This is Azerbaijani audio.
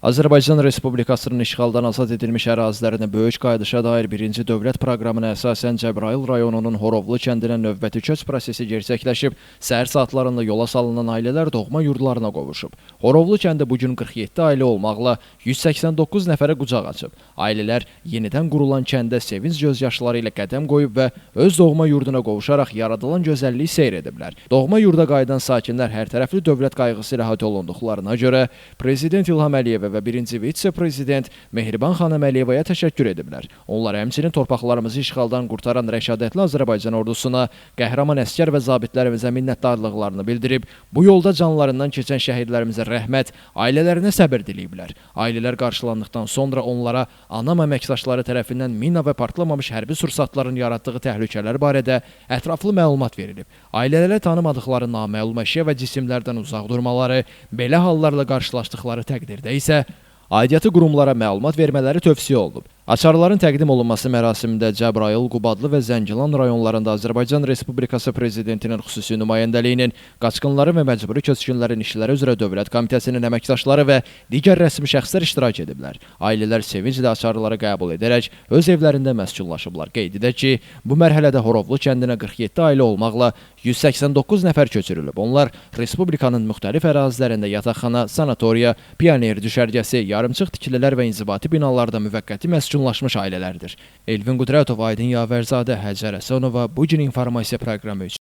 Azərbaycan Respublikasının işğaldan azad edilmiş ərazilərinə böyük qayıdışa dair birinci dövlət proqramına əsasən Cəbrayıl rayonunun Horovlu kəndinə növbəti köç prosesi gerçəkləşib, səhər saatlarında yola salınan ailələr doğma yurdlarına qovuşub. Horovlu kəndi bugün 47 ailə olmaqla 189 nəfərə qucaq açıb. Ailələr yenidən qurulan kəndə sevinç gözyaşları ilə qədəm qoyub və öz doğma yurduna qovuşaraq yaradılan gözəlliyi seyr ediblər. Doğma yurda qayıdan sakinlər hər tərəfli dövlət qayğısı ilə əhatə olunduqlarına görə Prezident İlham Əliyevə və birinci vitse-prezident Mehriban xanım Əliyevaya təşəkkür ediblər. Onlar həmçinin torpaqlarımızı işğaldan qurtaran rəşadətli Azərbaycan ordusuna, qəhrəman əsgər və zabitlərimizə minnətdarlıqlarını bildirib, bu yolda canlarından keçən şəhidlərimizə rəhmət, ailələrinə səbir diləyiblər. Ailələr qarşılandıqdan sonra onlara anam əməkdaşları tərəfindən mina və partlamamış hərbi sursatların yaratdığı təhlükələr barədə ətraflı məlumat verilib. Ailələrə tanımadıqları naməlum əşya və cisimlərdən uzaq durmaları, belə hallarla qarşılaşdıqları təqdirdə isə aidiyyatı qurumlara məlumat vermələri tövsiyə olunub. Açarların təqdim olunması mərasimində Cəbrayıl, Qubadlı və Zəngilan rayonlarında Azərbaycan Respublikası Prezidentinin xüsusi nümayəndəliyinin, qaçqınları və məcburi köçkünlərin işləri üzrə Dövlət Komitəsinin əməkdaşları və digər rəsmi şəxslər iştirak ediblər. Ailələr sevinclə açarları qəbul edərək öz evlərində məskunlaşıblar. Qeyd edək ki, bu mərhələdə Horovlu kəndinə 47 ailə olmaqla 189 nəfər köçürülüb. Onlar Respublikanın müxtəlif ərazilərində yataqxana, sanatoriya, pioner düşərgəsi, yarımçıq tikililər və inzibati binalarda müvəqqəti məskunlaşmış ailələrdir. Elvin Qudrətov, Aydın Yavərzadə, Həcər Əsənova, Bugün İnformasiya proqramı üçün.